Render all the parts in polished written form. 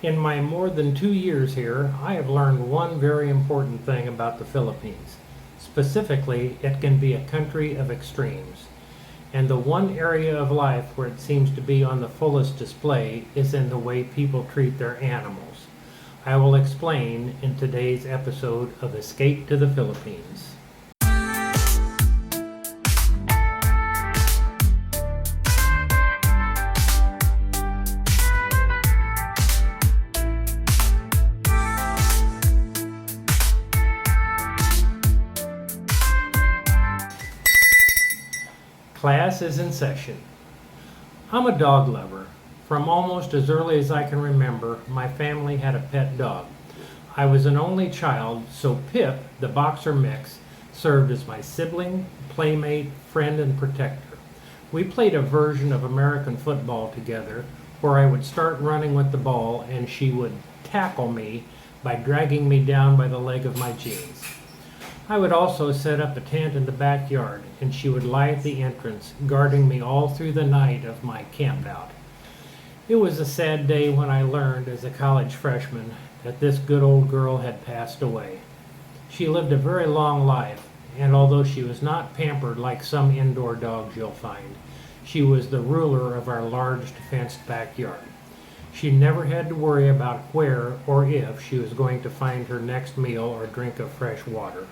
In my more than 2 years here, I have learned one very important thing about the Philippines. Specifically, it can be a country of extremes. And the one area of life where it seems to be on the fullest display is in the way people treat their animals. I will explain in today's episode of Escape to the Philippines. Class is in session. I'm a dog lover. From almost as early as I can remember, my family had a pet dog. I was an only child, so Pip, the boxer mix, served as my sibling, playmate, friend, and protector. We played a version of American football together, where I would start running with the ball and she would tackle me by dragging me down by the leg of my jeans. I would also set up a tent in the backyard, and she would lie at the entrance, guarding me all through the night of my campout. It was a sad day when I learned, as a college freshman, that this good old girl had passed away. She lived a very long life, and although she was not pampered like some indoor dogs you'll find, she was the ruler of our large fenced backyard. She never had to worry about where or if she was going to find her next meal or drink of fresh water.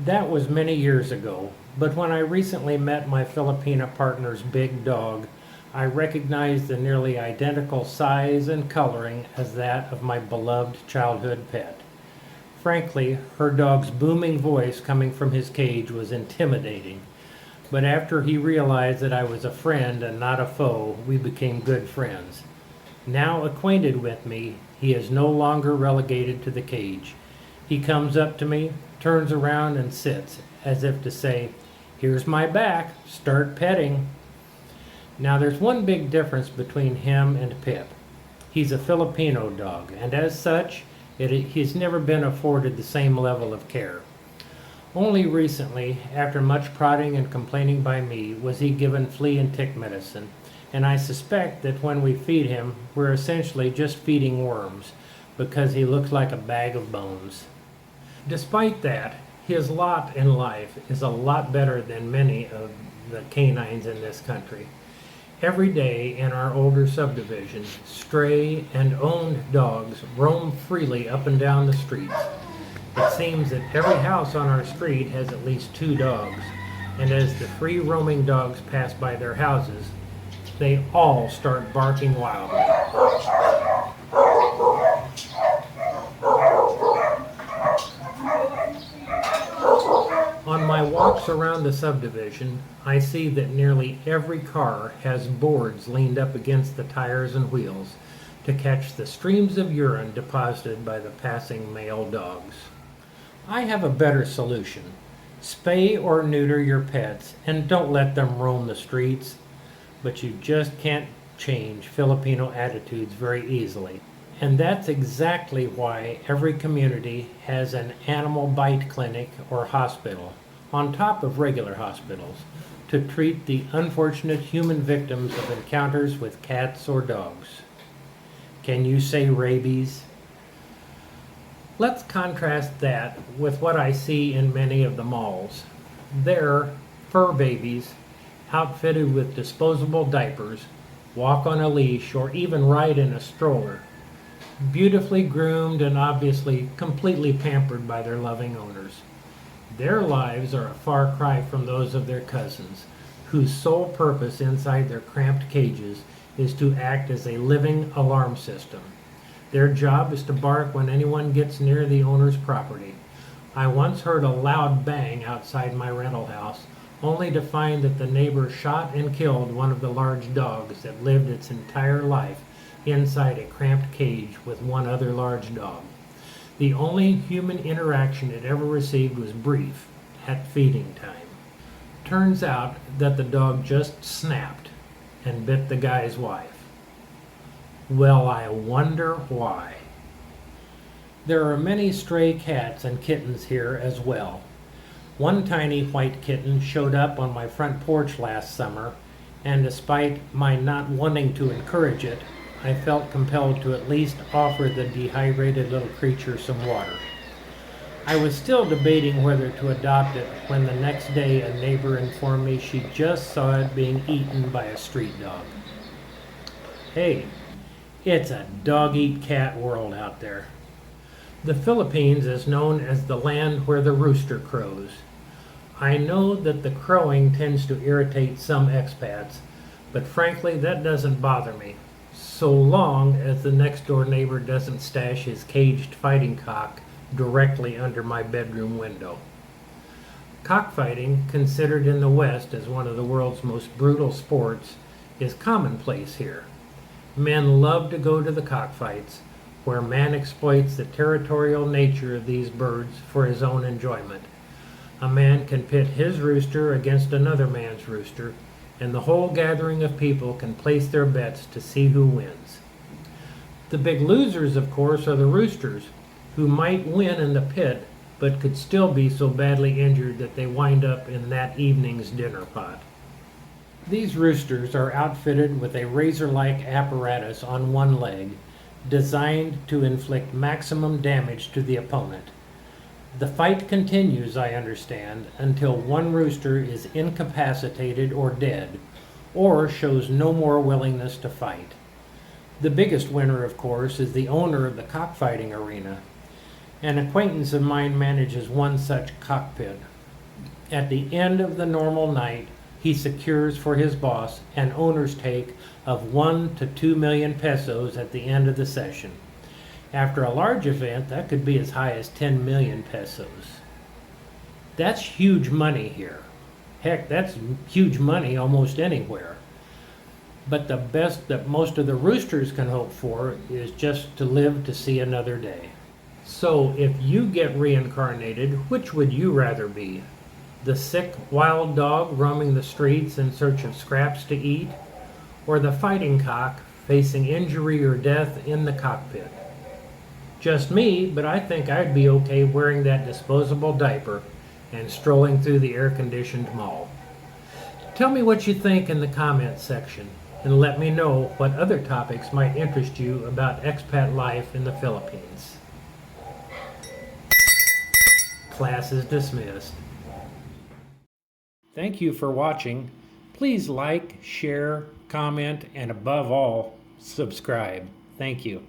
That was many years ago, but when I recently met my Filipina partner's big dog, I recognized the nearly identical size and coloring as that of my beloved childhood pet. Frankly, her dog's booming voice coming from his cage was intimidating, but after he realized that I was a friend and not a foe, we became good friends. Now acquainted with me, he is no longer relegated to the cage. He comes up to me, turns around and sits, as if to say, "Here's my back, start petting." Now there's one big difference between him and Pip. He's a Filipino dog, and as such, he's never been afforded the same level of care. Only recently, after much prodding and complaining by me, was he given flea and tick medicine, and I suspect that when we feed him, we're essentially just feeding worms, because he looks like a bag of bones. Despite that, his lot in life is a lot better than many of the canines in this country. Every day in our older subdivision, stray and owned dogs roam freely up and down the streets. It seems that every house on our street has at least 2 dogs, and as the free roaming dogs pass by their houses, they all start barking wildly. On my walks around the subdivision, I see that nearly every car has boards leaned up against the tires and wheels to catch the streams of urine deposited by the passing male dogs. I have a better solution. Spay or neuter your pets and don't let them roam the streets, but you just can't change Filipino attitudes very easily. And that's exactly why every community has an animal bite clinic or hospital, on top of regular hospitals, to treat the unfortunate human victims of encounters with cats or dogs. Can you say rabies? Let's contrast that with what I see in many of the malls. There, fur babies, outfitted with disposable diapers, walk on a leash or even ride in a stroller, beautifully groomed and obviously completely pampered by their loving owners. Their lives are a far cry from those of their cousins, whose sole purpose inside their cramped cages is to act as a living alarm system. Their job is to bark when anyone gets near the owner's property. I once heard a loud bang outside my rental house, only to find that the neighbor shot and killed one of the large dogs that lived its entire life inside a cramped cage with one other large dog. The only human interaction it ever received was brief, at feeding time. Turns out that the dog just snapped and bit the guy's wife. Well, I wonder why. There are many stray cats and kittens here as well. One tiny white kitten showed up on my front porch last summer, and despite my not wanting to encourage it, I felt compelled to at least offer the dehydrated little creature some water. I was still debating whether to adopt it when the next day a neighbor informed me she just saw it being eaten by a street dog. Hey, it's a dog-eat-cat world out there. The Philippines is known as the land where the rooster crows. I know that the crowing tends to irritate some expats, but frankly that doesn't bother me, so long as the next door neighbor doesn't stash his caged fighting cock directly under my bedroom window. Cockfighting, considered in the West as one of the world's most brutal sports, is commonplace here. Men love to go to the cockfights, where man exploits the territorial nature of these birds for his own enjoyment. A man can pit his rooster against another man's rooster, and the whole gathering of people can place their bets to see who wins. The big losers, of course, are the roosters, who might win in the pit, but could still be so badly injured that they wind up in that evening's dinner pot. These roosters are outfitted with a razor-like apparatus on one leg, designed to inflict maximum damage to the opponent. The fight continues, I understand, until one rooster is incapacitated or dead, or shows no more willingness to fight. The biggest winner, of course, is the owner of the cockfighting arena. An acquaintance of mine manages one such cockpit. At the end of the normal night, he secures for his boss an owner's take of 1 to 2 million pesos at the end of the session. After a large event, that could be as high as 10 million pesos. That's huge money here. Heck, that's huge money almost anywhere. But the best that most of the roosters can hope for is just to live to see another day. So if you get reincarnated, which would you rather be? The sick wild dog roaming the streets in search of scraps to eat? Or the fighting cock facing injury or death in the cockpit? Just me, but I think I'd be okay wearing that disposable diaper and strolling through the air-conditioned mall. Tell me what you think in the comments section, and let me know what other topics might interest you about expat life in the Philippines. Class is dismissed. Thank you for watching. Please like, share, comment, and above all, subscribe. Thank you.